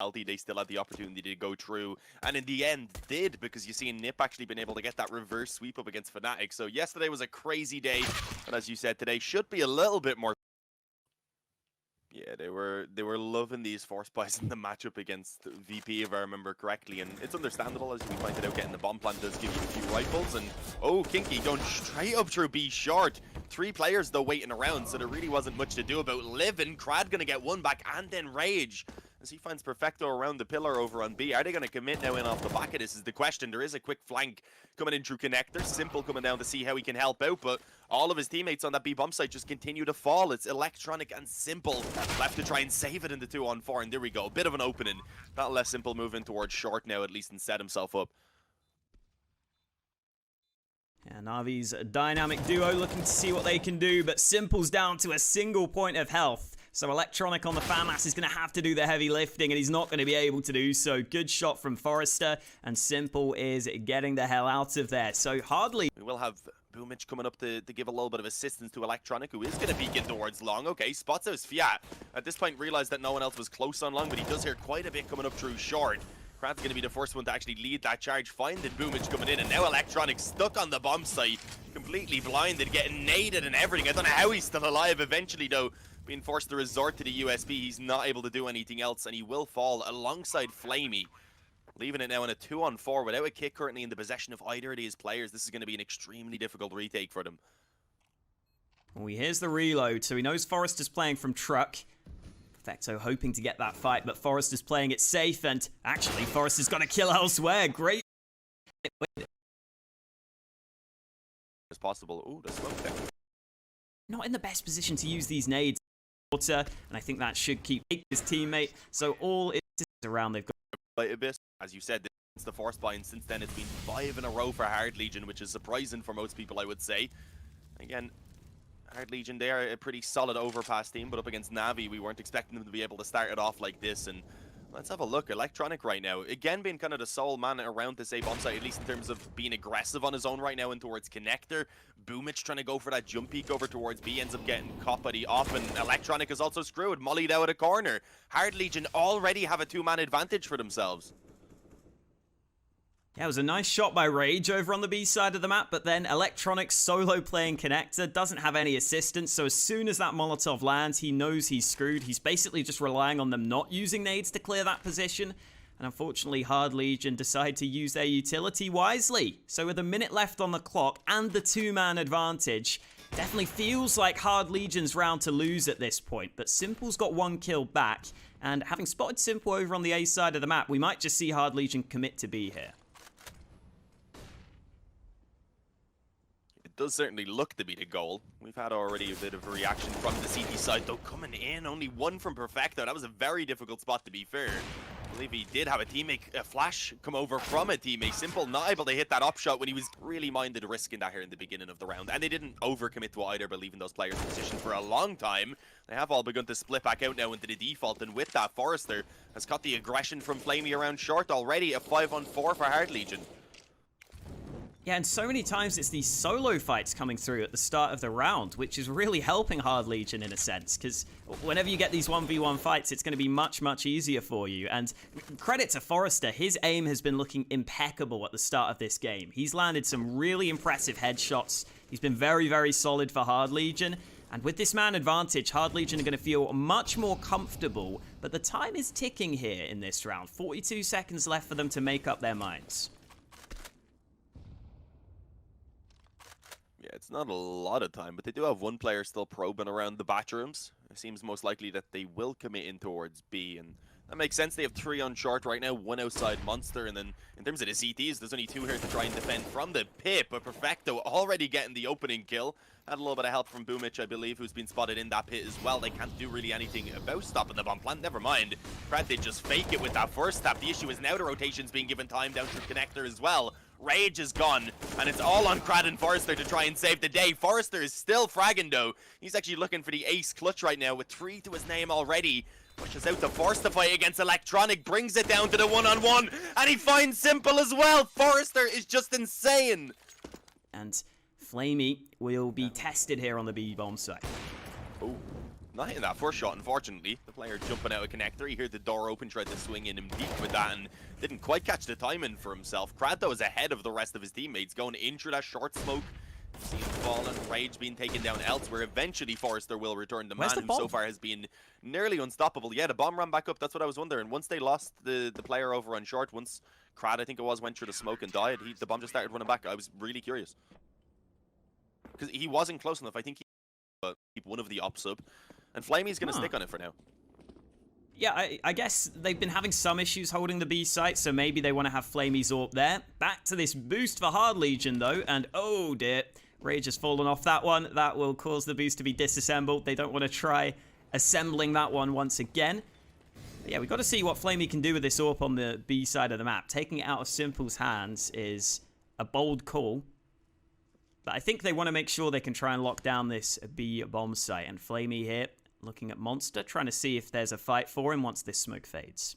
They still had the opportunity to go through, and in the end did, because you see Nip actually been able to get that reverse sweep up against Fnatic. So yesterday was a crazy day, but as you said, today should be a little bit more. Yeah, they were loving these force buys in the matchup against VP, if I remember correctly, and it's understandable, as we pointed out, getting the bomb plant does give you a few rifles, and oh, Kinky going straight up through B short. 3 players though waiting around, so there really wasn't much to do about Livin. Krad gonna get one back, and then Rage, as he finds Perfecto around the pillar over on B. Are they going to commit now in off the back of this is the question. There is a quick flank coming in through Connector. Simple coming down to see how he can help out, but all of his teammates on that B bomb site just continue to fall. It's Electronic and Simple left to try and save it in the 2-on-4, and there we go. A bit of an opening. That less Simple moving towards short now at least and set himself up. Yeah, Na'Vi's a dynamic duo looking to see what they can do, but Simple's down to a single point of health. So Electronic on the FAMAS is going to have to do the heavy lifting, and he's not going to be able to do so. Good shot from Forrester, and Simple is getting the hell out of there. So hardly. We will have Boomich coming up to give a little bit of assistance to Electronic, who is going to peek in towards long. Okay, spots out Fiat. At this point, realized that no one else was close on long, but he does hear quite a bit coming up through short. Krad's going to be the first one to actually lead that charge, finding Boomich coming in, and now Electronic stuck on the bomb site, completely blinded, getting naded and everything. I don't know how he's still alive eventually, though. Being forced to resort to the USB, he's not able to do anything else, and he will fall alongside flamie. Leaving it now in a 2-on-4 without a kick currently in the possession of either of these players. This is going to be an extremely difficult retake for them. Well, here's the reload, so he knows Forrester's playing from truck. Perfecto hoping to get that fight, but Forrester's playing it safe, and actually Forrester's got a kill elsewhere. Great. As possible. Ooh, the smoke there. Not in the best position to use these nades. And I think that should keep his teammate. So all is around, they've got quite a bit. As you said, it's the force buy, and since then it's been 5 in a row for Hard Legion, which is surprising for most people, I would say. Again, Hard Legion, they are a pretty solid overpass team, but up against Na'Vi, we weren't expecting them to be able to start it off like this. And let's have a look. Electronic right now, again being kind of the sole man around this A bomb site, at least in terms of being aggressive on his own right now and towards Connector. Boomich trying to go for that jump peek over towards B, ends up getting caught by the off, and Electronic is also screwed, mollied out of the corner. Hard Legion already have a 2-man advantage for themselves. Yeah, it was a nice shot by Rage over on the B side of the map, but then Electronic solo playing Connector, doesn't have any assistance, so as soon as that Molotov lands, he knows he's screwed. He's basically just relying on them not using nades to clear that position, and unfortunately Hard Legion decide to use their utility wisely. So with a minute left on the clock and the 2-man advantage, definitely feels like Hard Legion's round to lose at this point, but Simple's got 1 kill back, and having spotted Simple over on the A side of the map, we might just see Hard Legion commit to B here. Does certainly look to be the goal. We've had already a bit of a reaction from the CT side, though coming in, only 1 from Perfecto. That was a very difficult spot, to be fair. I believe he did have a teammate, a flash come over from a teammate. Simple not able to hit that up shot when he was really minded risking that here in the beginning of the round. And they didn't overcommit to either, but leaving those players in position for a long time. They have all begun to split back out now into the default, and with that, Forrester has got the aggression from flamie around short already. A 5-on-4 for Hard Legion. Yeah, and so many times it's these solo fights coming through at the start of the round, which is really helping Hard Legion in a sense, because whenever you get these 1v1 fights, it's going to be much, much easier for you. And credit to Forrester, his aim has been looking impeccable at the start of this game. He's landed some really impressive headshots. He's been very, very solid for Hard Legion. And with this man advantage, Hard Legion are going to feel much more comfortable, but the time is ticking here in this round. 42 seconds left for them to make up their minds. Yeah, it's not a lot of time, but they do have 1 player still probing around the bathrooms. It seems most likely that they will commit in towards B, and that makes sense. They have 3 on short right now, 1 outside Monster, and then in terms of the CTs, there's only 2 here to try and defend from the pit, but Perfecto already getting the opening kill. Had a little bit of help from Boomich, I believe, who's been spotted in that pit as well. They can't do really anything about stopping the bomb plant. Never mind. Krad did just fake it with that first tap. The issue is now the rotation's being given time down through Connector as well. Rage is gone, and it's all on Krad and Forrester to try and save the day. Forrester is still fragging, though. He's actually looking for the ace clutch right now with 3 to his name already. Pushes out to force the fight against Electronic, brings it down to the 1-on-1, and he finds Simple as well. Forrester is just insane. And flamie will be tested here on the B bomb site. Oh, Not hitting that first shot, unfortunately. The player jumping out of connector. He heard the door open, tried to swing in and peek with that, and didn't quite catch the timing for himself. Krad, though, is ahead of the rest of his teammates, going in through that short smoke. See him falling, Rage being taken down elsewhere. Eventually, Forrester will return. The man who so far has been nearly unstoppable. Yeah, the bomb ran back up. That's what I was wondering. Once they lost the player over on short, once Krad, I think it was, went through the smoke and died, the bomb just started running back. I was really curious. Because he wasn't close enough. I think he keep one of the ops up. And flamie's going to stick on it for now. Yeah, I guess they've been having some issues holding the B site, so maybe they want to have flamie's AWP there. Back to this boost for Hard Legion, though, and oh dear, Rage has fallen off that one. That will cause the boost to be disassembled. They don't want to try assembling that one once again. But yeah, we've got to see what flamie can do with this AWP on the B side of the map. Taking it out of Simple's hands is a bold call. But I think they want to make sure they can try and lock down this B bomb site. And flamie here, looking at Monster, trying to see if there's a fight for him once this smoke fades.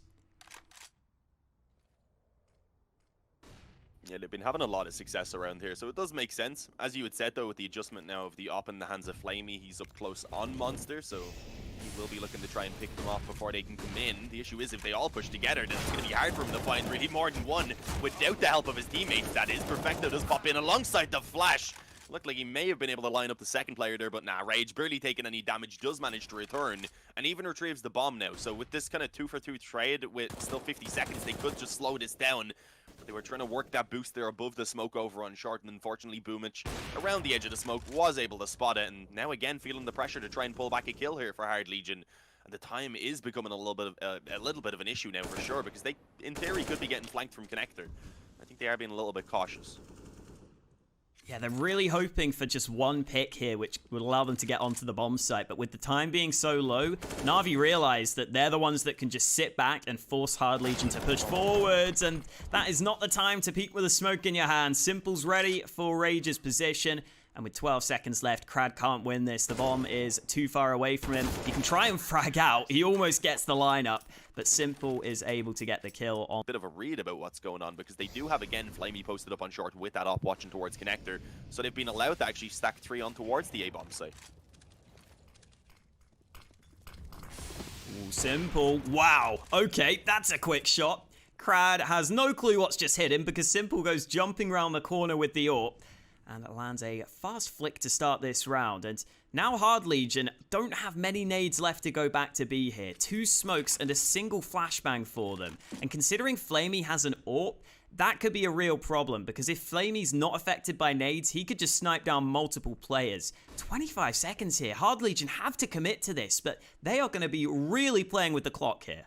Yeah, they've been having a lot of success around here, so it does make sense. As you had said, though, with the adjustment now of the op in the hands of flamie, he's up close on Monster, so he will be looking to try and pick them off before they can come in. The issue is if they all push together, then it's going to be hard for him to find really more than one without the help of his teammates. That is, Perfecto does pop in alongside the flash. Looked like he may have been able to line up the second player there, but nah, Rage, barely taking any damage, does manage to return, and even retrieves the bomb now. So with this kind of 2-for-2 trade, with still 50 seconds, they could just slow this down. But they were trying to work that boost there above the smoke over on short, and unfortunately Boomich, around the edge of the smoke, was able to spot it, and now again feeling the pressure to try and pull back a kill here for Hard Legion. And the time is becoming a little bit of an issue now for sure, because they, in theory, could be getting flanked from connector. I think they are being a little bit cautious. Yeah, they're really hoping for just one pick here, which would allow them to get onto the bomb site. But with the time being so low, Na'Vi realize that they're the ones that can just sit back and force Hard Legion to push forwards. And that is not the time to peek with a smoke in your hand. Simple's ready for Rage's position. And with 12 seconds left, Krad can't win this. The bomb is too far away from him. He can try and frag out. He almost gets the lineup, but Simple is able to get the kill on. Bit of a read about what's going on, because they do have, again, flamie posted up on short with that op watching towards connector. So they've been allowed to actually stack 3 on towards the A-bomb site. Ooh, Simple. Wow. Okay, that's a quick shot. Krad has no clue what's just hit him, because Simple goes jumping around the corner with the AWP. And lands a fast flick to start this round. And now Hard Legion don't have many nades left to go back to B here. 2 smokes and a single flashbang for them. And considering flamie has an AWP, that could be a real problem. Because if flamie's not affected by nades, he could just snipe down multiple players. 25 seconds here. Hard Legion have to commit to this, but they are going to be really playing with the clock here.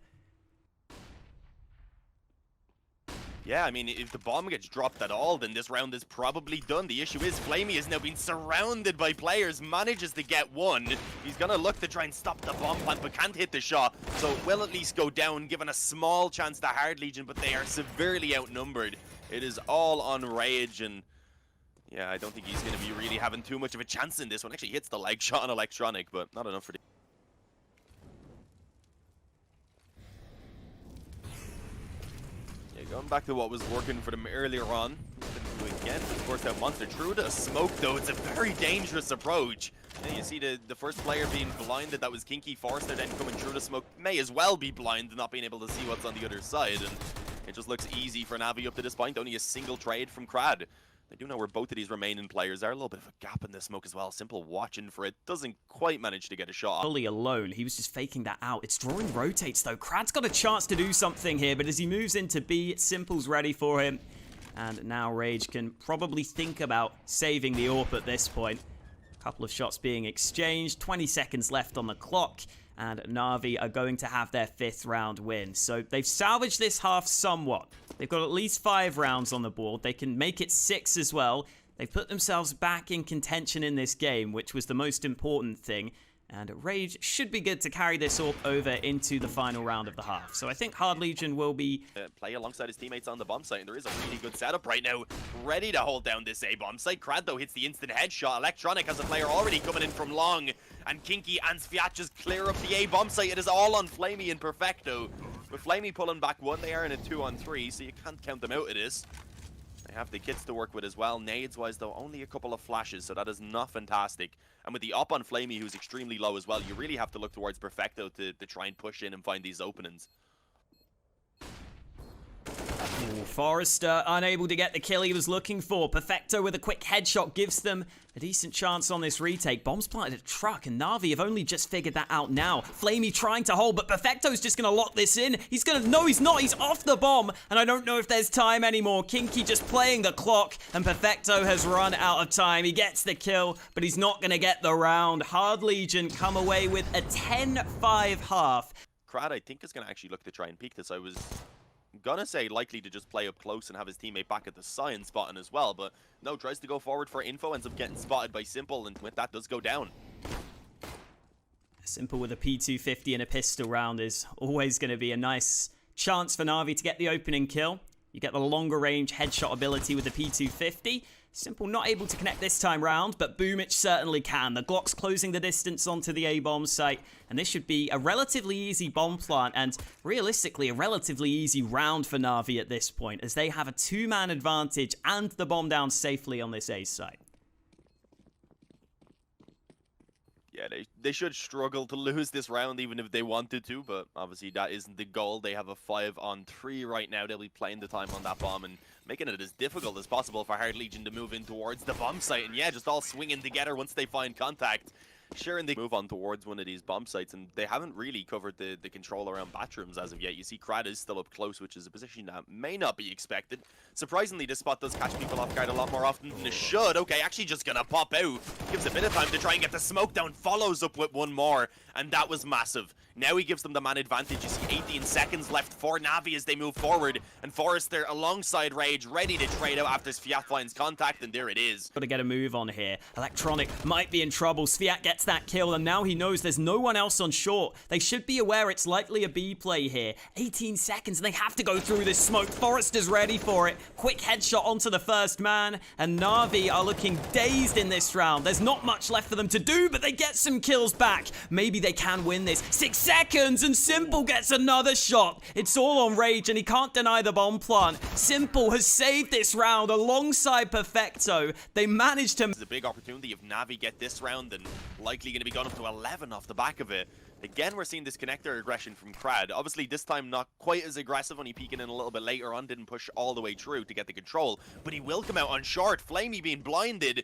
Yeah, I mean, if the bomb gets dropped at all, then this round is probably done. The issue is flamie has now been surrounded by players, manages to get one. He's going to look to try and stop the bomb plant, but can't hit the shot. So it will at least go down, given a small chance to Hard Legion, but they are severely outnumbered. It is all on Rage, and yeah, I don't think he's going to be really having too much of a chance in this one. Actually hits the leg shot on Electronic, but not enough for the... Going back to what was working for them earlier on. Again, of course, that Monster through the smoke, though. It's a very dangerous approach. And you see the first player being blinded. That was Kinky. Forrester then coming through the smoke. May as well be blind, not being able to see what's on the other side. And it just looks easy for Na'Vi up to this point. Only a single trade from Krad. They do know where both of these remaining players are. A little bit of a gap in the smoke as well. Simple watching for it. Doesn't quite manage to get a shot. Fully alone. He was just faking that out. It's drawing rotates, though. Krad's got a chance to do something here, but as he moves into B, Simple's ready for him. And now Rage can probably think about saving the AWP at this point. A couple of shots being exchanged. 20 seconds left on the clock. And Na'Vi are going to have their 5th round win. So they've salvaged this half somewhat. They've got at least 5 rounds on the board. They can make it 6 as well. They've put themselves back in contention in this game, which was the most important thing. And Rage should be good to carry this AWP over into the final round of the half. So I think Hard Legion will be... play alongside his teammates on the bomb site, and there is a really good setup right now. Ready to hold down this A-bomb site. Krad, though, hits the instant headshot. Electronic has a player already coming in from long. And Kinky and Sviat just clear up the A-bomb site. It is all on flamie and Perfecto. With flamie pulling back one, they are in a 2-on-3, so you can't count them out of this. They have the kits to work with as well. Nades-wise, though, only a couple of flashes, so that is not fantastic. And with the up on flamie, who's extremely low as well, you really have to look towards Perfecto to try and push in and find these openings. Ooh, Forrester unable to get the kill he was looking for. Perfecto with a quick headshot gives them a decent chance on this retake. Bombs planted at a truck, and Na'Vi have only just figured that out now. flamie trying to hold, but Perfecto's just going to lock this in. He's going to... No, he's not. He's off the bomb, and I don't know if there's time anymore. Kinky just playing the clock, and Perfecto has run out of time. He gets the kill, but he's not going to get the round. Hard Legion come away with a 10-5 half. Krad, I think, is going to actually look to try and peek this. I was gonna say likely to just play up close and have his teammate back at the science spotting as well, but no, tries to go forward for info, ends up getting spotted by Simple, and with that does go down. Simple with a P250 and a pistol round is always going to be a nice chance for Na'Vi to get the opening kill. You get the longer range headshot ability with the P250. Simple not able to connect this time round, but Boomich certainly can. The Glock's closing the distance onto the A-bomb site, and this should be a relatively easy bomb plant, and realistically a relatively easy round for Na'Vi at this point, as they have a two-man advantage and the bomb down safely on this A site. Yeah, they should struggle to lose this round even if they wanted to, but obviously that isn't the goal. They have a 5-on-3 right now. They'll be playing the time on that bomb and making it as difficult as possible for Hard Legion to move in towards the bomb site. And yeah, just all swinging together once they find contact. Sure, and they move on towards one of these bomb sites, and they haven't really covered the control around bathrooms as of yet. You see Krad is still up close, which is a position that may not be expected. Surprisingly, this spot does catch people off guard a lot more often than it should. Okay, actually just gonna pop out. Gives a bit of time to try and get the smoke down, follows up with one more, and that was massive. Now he gives them the man advantage. You see 18 seconds left for Na'Vi as they move forward, and Forrester alongside Rage, ready to trade out after Sviat finds contact, and there it is. Got to get a move on here. Electronic might be in trouble. Sviat gets that kill, and now he knows there's no one else on short. They should be aware it's likely a B play here. 18 seconds, and they have to go through this smoke. Forrester's ready for it. Quick headshot onto the first man, and Na'Vi are looking dazed in this round. There's not much left for them to do, but they get some kills back. Maybe they can win this. 6 seconds, and Simple gets another shot. It's all on Rage, and he can't deny the bomb plant. Simple has saved this round alongside Perfecto. They managed to... It's a big opportunity if Na'Vi get this round, and likely going to be gone up to 11 off the back of it. Again, we're seeing this connector aggression from Krad. Obviously, this time not quite as aggressive, only peeking in a little bit later on. Didn't push all the way through to get the control, but he will come out on short. flamie being blinded,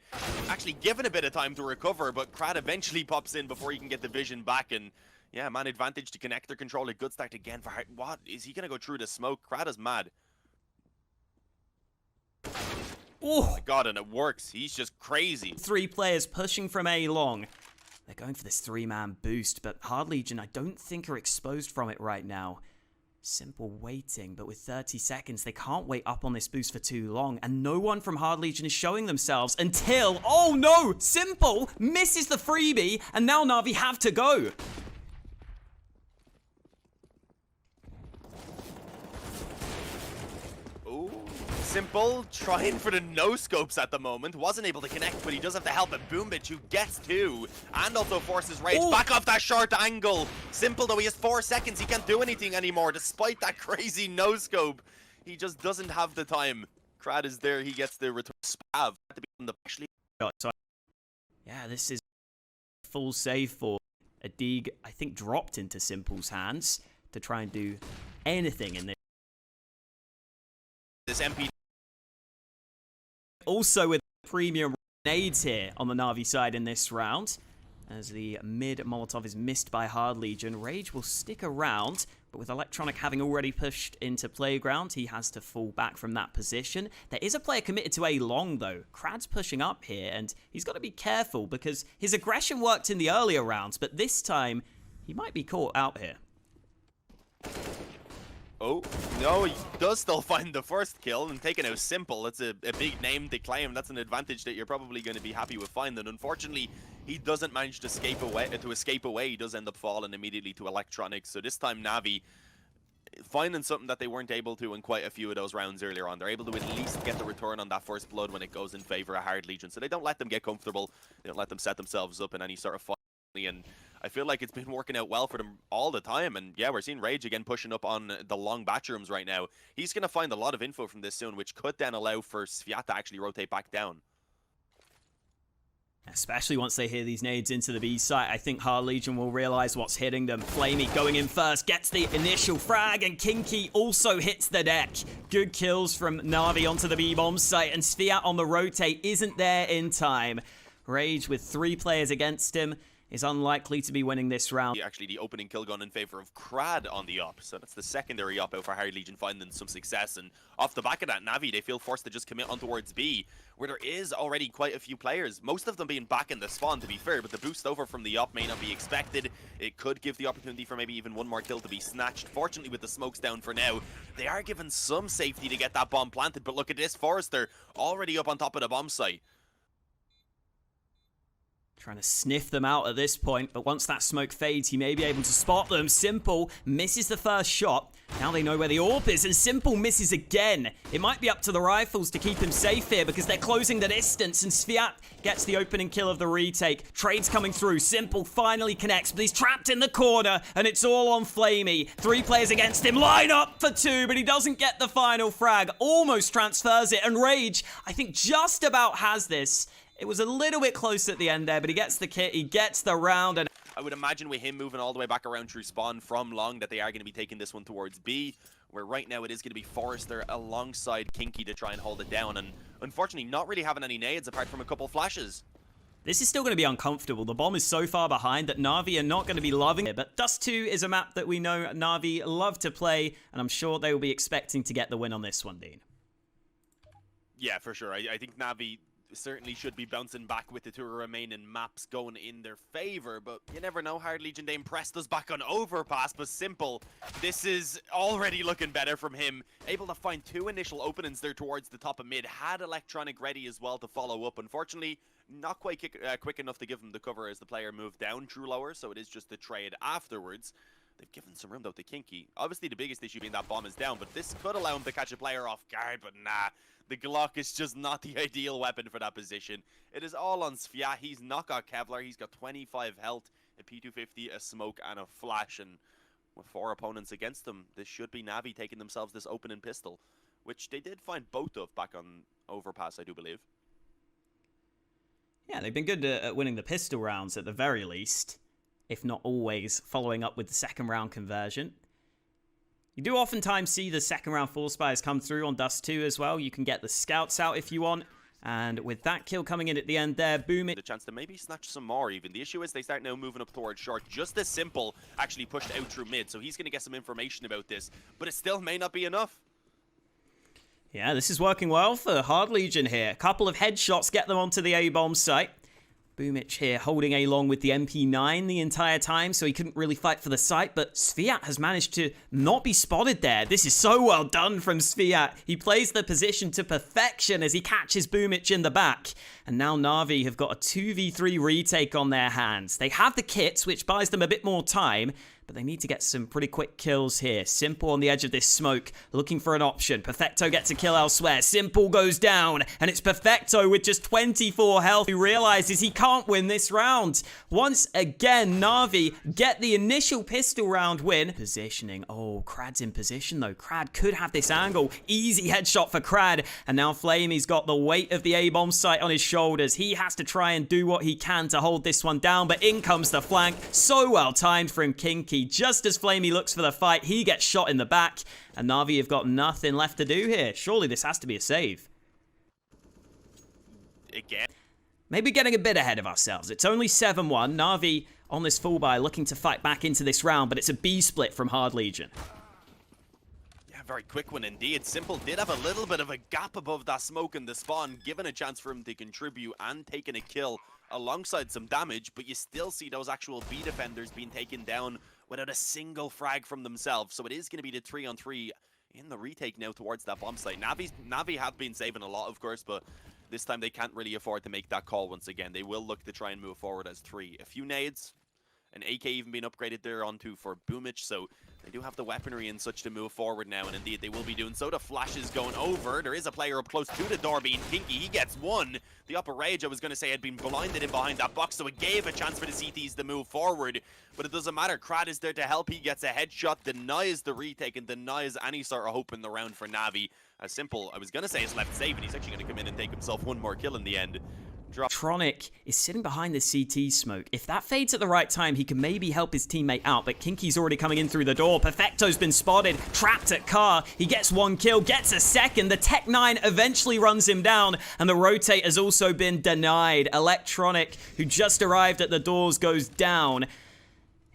actually given a bit of time to recover, but Krad eventually pops in before he can get the vision back, and yeah, man advantage to connector control. A good start again for Hart. What? Is he going to go through the smoke? Krad is mad. Oh my god, and it works. He's just crazy. 3 players pushing from A long. They're going for this 3-man boost, but Hard Legion I don't think are exposed from it right now. Simple waiting, but with 30 seconds, they can't wait up on this boost for too long, and no one from Hard Legion is showing themselves until... Oh no! Simple misses the freebie, and now Na'Vi have to go. Simple trying for the no-scopes at the moment. Wasn't able to connect, but he does have the help of Boombitch, who gets 2. And also forces Rage back off that short angle. Simple, though, he has 4 seconds. He can't do anything anymore, despite that crazy no-scope. He just doesn't have the time. Krad is there. He gets the return. Spav to be on the yeah, this is full save for a dig. I think dropped into Simple's hands to try and do anything in this MP. Also with premium nades here on the Na'Vi side in this round. As the mid Molotov is missed by Hard Legion, Rage will stick around, but with Electronic having already pushed into Playground, he has to fall back from that position. There is a player committed to A long though. Krad's pushing up here, and he's got to be careful because his aggression worked in the earlier rounds, but this time he might be caught out here. Oh, no, he does still find the first kill and taking out Simple. That's a big name to claim. That's an advantage that you're probably going to be happy with finding. Unfortunately, he doesn't manage to escape away. He does end up falling immediately to Electronics. So this time, Na'Vi finding something that they weren't able to in quite a few of those rounds earlier on. They're able to at least get the return on that first blood when it goes in favor of Hard Legion. So they don't let them get comfortable. They don't let them set themselves up in any sort of fight. And I feel like it's been working out well for them all the time. And yeah, we're seeing Rage again pushing up on the long bathrooms right now. He's going to find a lot of info from this soon, which could then allow for Sviat to actually rotate back down. Especially once they hear these nades into the B site, I think Hard Legion will realize what's hitting them. flamie going in first, gets the initial frag, and Kinky also hits the deck. Good kills from Na'Vi onto the B bomb site, and Sviat on the rotate isn't there in time. Rage with 3 players against him is unlikely to be winning this round. Actually, the opening kill gun in favor of Krad on the up. So that's the secondary up out for Hard Legion finding some success. And off the back of that, Na'Vi, they feel forced to just commit on towards B, where there is already quite a few players. Most of them being back in the spawn, to be fair, but the boost over from the up may not be expected. It could give the opportunity for maybe even one more kill to be snatched. Fortunately, with the smokes down for now, they are given some safety to get that bomb planted. But look at this, Forrester already up on top of the bomb site. Trying to sniff them out at this point, but once that smoke fades, he may be able to spot them. Simple misses the first shot. Now they know where the AWP is, and Simple misses again. It might be up to the rifles to keep him safe here because they're closing the distance, and Sviat gets the opening kill of the retake. Trades coming through. Simple finally connects, but he's trapped in the corner, and it's all on flamie. 3 players against him. Line up for 2, but he doesn't get the final frag. Almost transfers it, and Rage, I think, just about has this. It was a little bit close at the end there, but he gets the kit, he gets the round, and I would imagine with him moving all the way back around through spawn from long that they are going to be taking this one towards B, where right now it is going to be Forrester alongside Kinky to try and hold it down, and unfortunately not really having any nades apart from a couple flashes. This is still going to be uncomfortable. The bomb is so far behind that Na'Vi are not going to be loving it, but Dust 2 is a map that we know Na'Vi love to play, and I'm sure they will be expecting to get the win on this one, Dean. Yeah, for sure. I think Na'Vi certainly should be bouncing back with the 2 remaining maps going in their favor, but you never know. Hard Legion, they impressed us back on Overpass, but Simple, this is already looking better from him. Able to find 2 initial openings there towards the top of mid, had Electronic ready as well to follow up. Unfortunately, not quite quick enough to give him the cover as the player moved down through lower, so it is just the trade afterwards. They've given some room though to Kinky. Obviously the biggest issue being that bomb is down, but this could allow him to catch a player off guard, but nah. The Glock is just not the ideal weapon for that position. It is all on Sviat. He's not got Kevlar. He's got 25 health, a P250, a smoke, and a flash. And with 4 opponents against them, this should be Na'Vi taking themselves this opening pistol, which they did find both of back on Overpass, I do believe. Yeah, they've been good at winning the pistol rounds at the very least, if not always following up with the second round conversion. You do oftentimes see the second round Force Spires come through on Dust 2 as well. You can get the scouts out if you want. And with that kill coming in at the end there, boom it. The chance to maybe snatch some more even. The issue is they start now moving up towards short. Just as Simple actually pushed out through mid, so he's going to get some information about this. But it still may not be enough. Yeah, this is working well for Hard Legion here. A couple of headshots get them onto the A-bomb site. Boomich here holding A long with the MP9 the entire time, so he couldn't really fight for the site, but Sviat has managed to not be spotted there. This is so well done from Sviat. He plays the position to perfection as he catches Boomich in the back. And now Na'Vi have got a 2v3 retake on their hands. They have the kits, which buys them a bit more time, but they need to get some pretty quick kills here. Simple on the edge of this smoke, looking for an option. Perfecto gets a kill elsewhere. Simple goes down, and it's Perfecto with just 24 health who realizes he can't win this round. Once again, Na'Vi get the initial pistol round win. Positioning. Oh, Krad's in position though. Krad could have this angle. Easy headshot for Krad, and now flamie's got the weight of the A-bomb site on his shoulders. He has to try and do what he can to hold this one down, but in comes the flank. So well timed from Kinky. Just as flamie looks for the fight, he gets shot in the back, and Na'Vi have got nothing left to do here. Surely this has to be a save. Again. Maybe getting a bit ahead of ourselves. It's only 7-1. Na'Vi on this full buy looking to fight back into this round, but it's a B split from Hard Legion. Yeah, very quick one indeed. Simple did have a little bit of a gap above that smoke in the spawn, given a chance for him to contribute and taking a kill alongside some damage, but you still see those actual B defenders being taken down without a single frag from themselves. So it is going to be the 3-on-3 in the retake now towards that bomb site. Na'Vi have been saving a lot, of course, but this time they can't really afford to make that call once again. They will look to try and move forward as 3. A few nades, An AK even being upgraded there onto for Boomich, so they do have the weaponry and such to move forward now, and indeed they will be doing so. The flash is going over. There is a player up close to the door being Kinky. He gets one. The upper rage, I was going to say, had been blinded in behind that box, so it gave a chance for the CTs to move forward. But it doesn't matter. Krad is there to help. He gets a headshot, denies the retake, and denies any sort of hope in the round for Navi. As simple, I was going to say, is left safe, and he's actually going to come in and take himself one more kill in the end. Tronic is sitting behind the CT smoke. If that fades at the right time, he can maybe help his teammate out, but Kinky's already coming in through the door. Perfecto's been spotted, trapped at car. He gets one kill, gets a second. The Tech 9 eventually runs him down, and the rotate has also been denied. Electronic, who just arrived at the doors, goes down.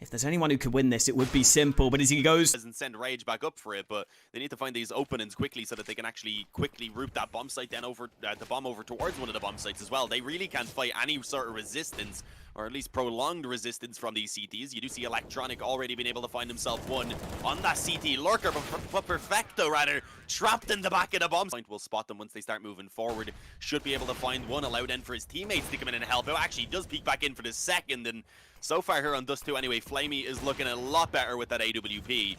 If there's anyone who could win this, it would be Simple, but as he goes... ...and send Rage back up for it, but they need to find these openings quickly so that they can actually quickly route that bomb site then over, the bomb over towards one of the bomb sites as well. They really can't fight any sort of resistance, or at least prolonged resistance from these CTs. You do see Electronic already been able to find himself one on that CT lurker, but Perfecto, rather, trapped in the back of the bomb site. Will spot them once they start moving forward. Should be able to find one, allow then for his teammates to come in and help out. Actually, does peek back in for the second, and so far here on Dust 2 anyway, flamie is looking a lot better with that AWP.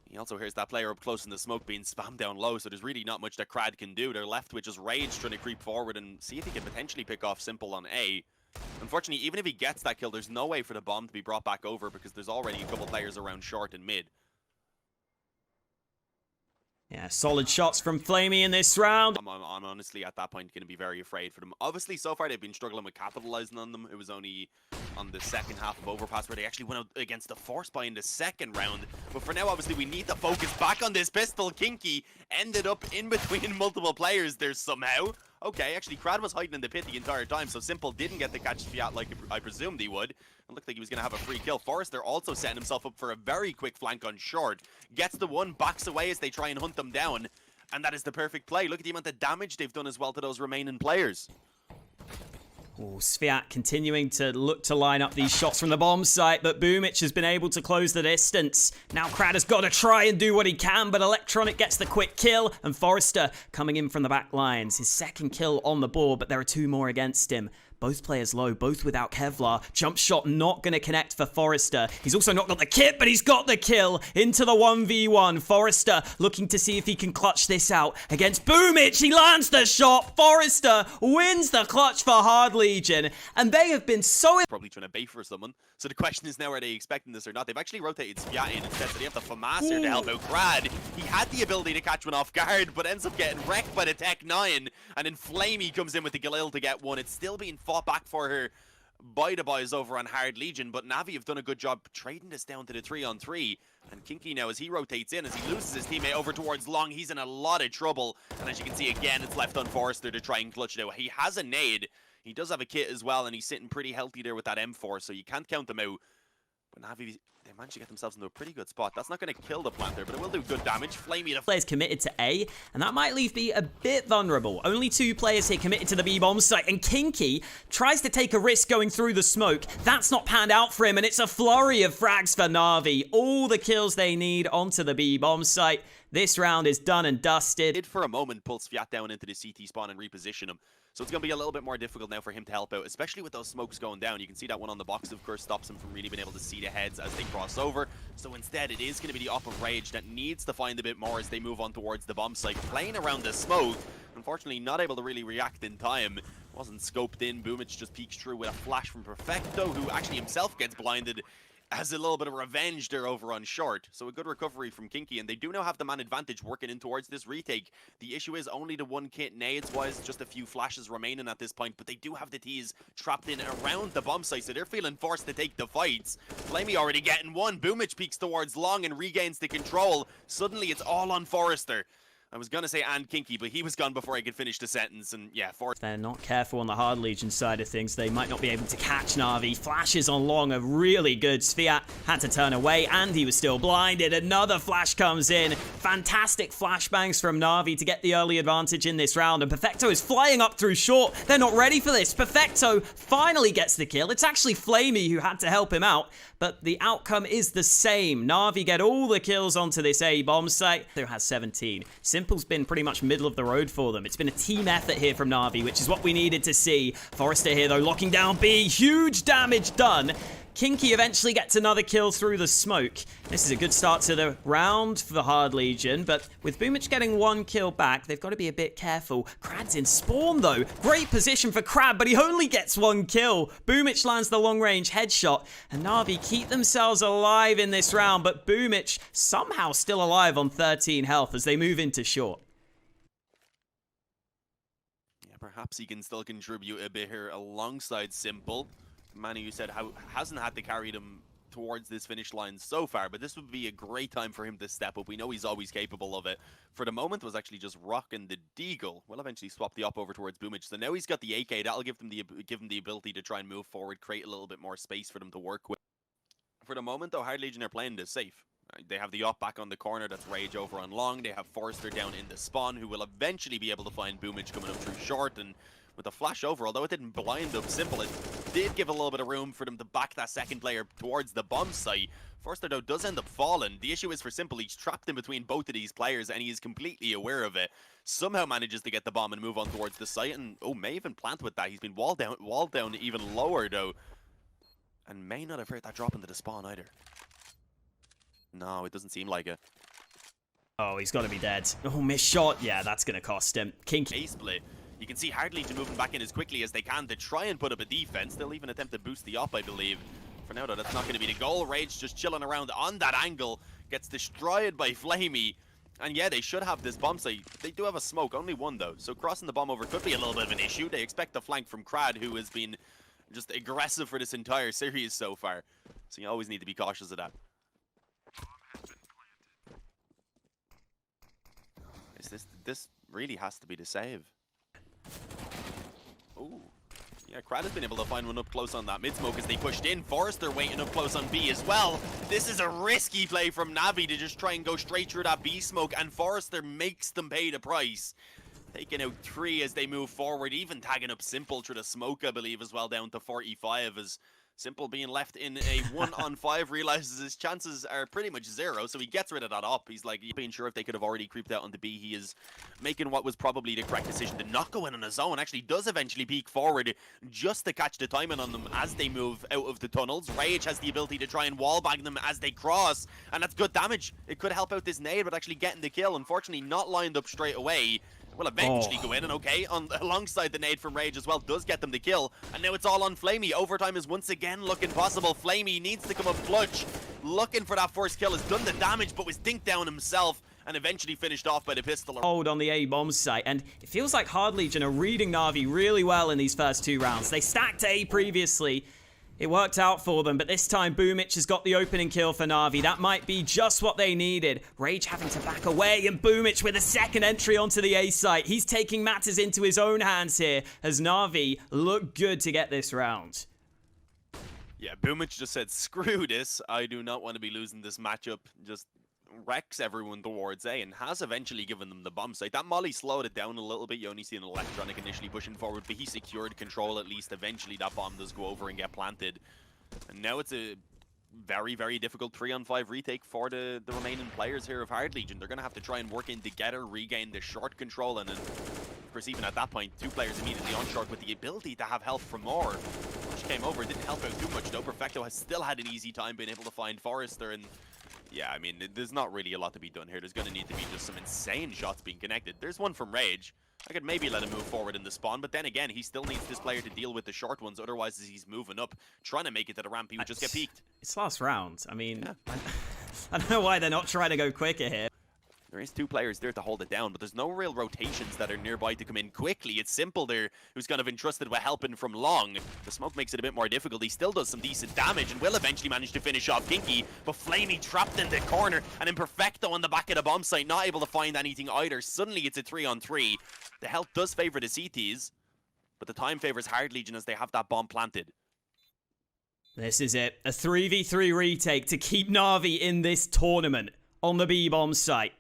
He also hears that player up close in the smoke being spammed down low, so there's really not much that Krad can do. They're left with just Rage trying to creep forward and see if he can potentially pick off Simple on A. Unfortunately, even if he gets that kill, there's no way for the bomb to be brought back over because there's already a couple players around short and mid. Yeah, solid shots from flamie in this round. I'm honestly at that point going to be very afraid for them. Obviously, so far they've been struggling with capitalizing on them. It was only on the second half of Overpass where they actually went out against the Force Buy in the second round. But for now, obviously, we need to focus back on this pistol. Kinky ended up in between multiple players there somehow. Okay, actually, Krad was hiding in the pit the entire time, so Simple didn't get the catch Fiat like I presumed he would. It looked like he was going to have a free kill. Forrester also setting himself up for a very quick flank on short. Gets the one, backs away as they try and hunt them down. And that is the perfect play. Look at the amount of damage they've done as well to those remaining players. Oh, Sviat continuing to look to line up these shots from the bomb site, but Boomich has been able to close the distance. Now Krad has got to try and do what he can, but Electronic gets the quick kill, and Forrester coming in from the back lines. His second kill on the board, but there are two more against him. Both players low, both without Kevlar. Jump shot not going to connect for Forrester. He's also not got the kit, but he's got the kill into the 1v1. Forrester looking to see if he can clutch this out against Boomich. He lands the shot. Forrester wins the clutch for Hard Legion. And they have been so... Probably trying to bait for someone. So the question is now, are they expecting this or not? They've actually rotated Sviat in instead, so they have the FAMAS here to help out Krad. He had the ability to catch one off guard, but ends up getting wrecked by the Tech 9. And then flamie comes in with the Galil to get one. It's still being fought back for her by the boys over on Hard Legion, but Navi have done a good job trading this down to the 3-on-3. And Kinky now, as he rotates in, as he loses his teammate over towards Long, he's in a lot of trouble. And as you can see again, it's left on Forrester to try and clutch it out. He has a nade. He does have a kit as well, and he's sitting pretty healthy there with that M4, so you can't count them out. But Navi, they managed to get themselves into a pretty good spot. That's not going to kill the planter, but it will do good damage. flamie the players committed to A, and that might leave B a bit vulnerable. Only two players here committed to the B bomb site, and Kinky tries to take a risk going through the smoke. That's not panned out for him, and it's a flurry of frags for Navi. All the kills they need onto the B bomb site. This round is done and dusted. Did for a moment pull Sviat down into the CT spawn and reposition him. So it's going to be a little bit more difficult now for him to help out, especially with those smokes going down. You can see that one on the box, of course, stops him from really being able to see the heads as they cross over. So instead, it is going to be the up of Rage that needs to find a bit more as they move on towards the bomb site. Playing around the smoke, unfortunately not able to really react in time. Wasn't scoped in. Boomich just peeks through with a flash from Perfecto, who actually himself gets blinded. Has a little bit of revenge there over on short. So a good recovery from Kinky, and they do now have the man advantage working in towards this retake. The issue is only the one kit nades-wise, just a few flashes remaining at this point, but they do have the T's trapped in around the bomb site, so they're feeling forced to take the fights. flamie already getting one. Boomich peeks towards Long and regains the control. Suddenly it's all on Forrester. I was going to say and Kinky, but he was gone before I could finish the sentence, and yeah, If they're not careful on the Hard Legion side of things, they might not be able to catch Navi. Flashes on Long are really good. Sviat had to turn away, and he was still blinded. Another flash comes in. Fantastic flashbangs from Navi to get the early advantage in this round, and Perfecto is flying up through short. They're not ready for this. Perfecto finally gets the kill. It's actually flamie who had to help him out, but the outcome is the same. Navi get all the kills onto this A bomb site. Who has 17. Simple's been pretty much middle of the road for them. It's been a team effort here from Navi, which is what we needed to see. Forrester here, though, locking down B. Huge damage done. Kinky eventually gets another kill through the smoke. This is a good start to the round for the Hard Legion, but with Boomich getting 1 kill back, they've got to be a bit careful. Krad's in spawn though. Great position for Krad, but he only gets 1 kill. Boomich lands the long-range headshot, and Na'Vi keep themselves alive in this round, but Boomich somehow still alive on 13 health as they move into short. Yeah, perhaps he can still contribute a bit here alongside Simple. Manny, you said hasn't had to carry them towards this finish line so far, but this would be a great time for him to step up. We know he's always capable of it. For the moment, was actually just rocking the Deagle. We'll eventually swap the op over towards Boomich. So now he's got the AK. That'll give him the ability to try and move forward, create a little bit more space for them to work with. For the moment, though, Hard Legion are playing this safe. They have the op back on the corner. That's Rage over on long. They have Forrester down in the spawn, who will eventually be able to find Boomich coming up through short. And with a flash over, although it didn't blind up Simple, it did give a little bit of room for them to back that second player towards the bomb site. Forrester, though, does end up falling. The issue is for Simple, he's trapped in between both of these players, and he is completely aware of it. Somehow manages to get the bomb and move on towards the site, and may even plant with that. He's been walled down even lower, though, and may not have heard that drop into the spawn either. No, it doesn't seem like it. Oh, he's got to be dead. Oh, missed shot. Yeah, that's going to cost him. Kinky. A-split. You can see Hard Legion moving back in as quickly as they can to try and put up a defense. They'll even attempt to boost the op, I believe. For now, though, that's not going to be the goal. Rage just chilling around on that angle. Gets destroyed by flamie. And yeah, they should have this bomb site. They do have a smoke, only 1 though. So crossing the bomb over could be a little bit of an issue. They expect the flank from Krad, who has been just aggressive for this entire series so far. So you always need to be cautious of that. This really has to be the save. Ooh. Yeah, Krad has been able to find one up close on that mid-smoke as they pushed in. Forrester waiting up close on B as well. This is a risky play from Navi to just try and go straight through that B smoke, and Forrester makes them pay the price. Taking out 3 as they move forward, even tagging up Simple through the smoke, I believe, as well, down to 45, as Simple being left in a 1-on-5 realizes his chances are pretty much 0, so he gets rid of that op. He's like, being sure if they could have already creeped out on the B. He is making what was probably the correct decision to not go in on his own. Actually does eventually peek forward just to catch the timing on them as they move out of the tunnels. Rage has the ability to try and wallbang them as they cross, and that's good damage. It could help out this nade, but actually getting the kill. Unfortunately, not lined up straight away. Will eventually go in, and alongside the nade from Rage as well, does get them the kill. And now it's all on flamie. Overtime is once again looking possible. flamie needs to come up clutch. Looking for that first kill, has done the damage, but was dinked down himself, and eventually finished off by the pistol. Hold on the A-bomb site, and it feels like Hard Legion are reading Na'Vi really well in these first 2 rounds. They stacked A previously. It worked out for them, but this time Boomich has got the opening kill for Na'Vi. That might be just what they needed. Rage having to back away, and Boomich with a second entry onto the A site. He's taking matters into his own hands here as Na'Vi look good to get this round. Yeah, Boomich just said, screw this. I do not want to be losing this matchup. Just wrecks everyone towards A and has eventually given them the bomb site. That molly slowed it down a little bit. You only see an electronic initially pushing forward, but he secured control at least. Eventually that bomb does go over and get planted. And now it's a very, very difficult 3-on-5 retake for the remaining players here of Hard Legion. They're going to have to try and work in together, regain the short control, and then, of course, even at that point, 2 players immediately on short with the ability to have help from more. Which came over, didn't help out too much though. Perfecto has still had an easy time being able to find Forrester, and yeah, I mean, there's not really a lot to be done here. There's going to need to be just some insane shots being connected. There's one from Rage. I could maybe let him move forward in the spawn, but then again, he still needs this player to deal with the short ones. Otherwise, as he's moving up, trying to make it to the ramp, he would just get peeked. It's last round. I mean, yeah. I don't know why they're not trying to go quicker here. There is 2 players there to hold it down, but there's no real rotations that are nearby to come in quickly. It's Simple there, who's kind of entrusted with helping from long. The smoke makes it a bit more difficult. He still does some decent damage and will eventually manage to finish off Kinky, but flamie trapped in the corner, and Imperfecto on the back of the bomb site, not able to find anything either. Suddenly it's a 3-on-3. The health does favor the CTs, but the time favors Hard Legion as they have that bomb planted. This is it. A 3v3 retake to keep Na'Vi in this tournament on the B-bomb site.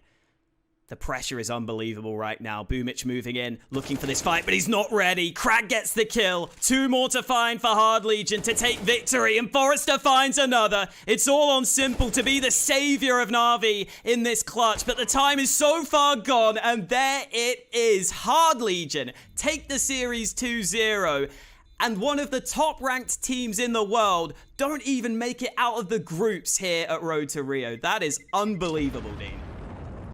The pressure is unbelievable right now. Boomich moving in, looking for this fight, but he's not ready. Krag gets the kill. 2 more to find for Hard Legion to take victory, and Forrester finds another. It's all on Simple to be the savior of Na'Vi in this clutch, but the time is so far gone, and there it is. Hard Legion take the series 2-0. and one of the top-ranked teams in the world don't even make it out of the groups here at Road to Rio. That is unbelievable, Dean.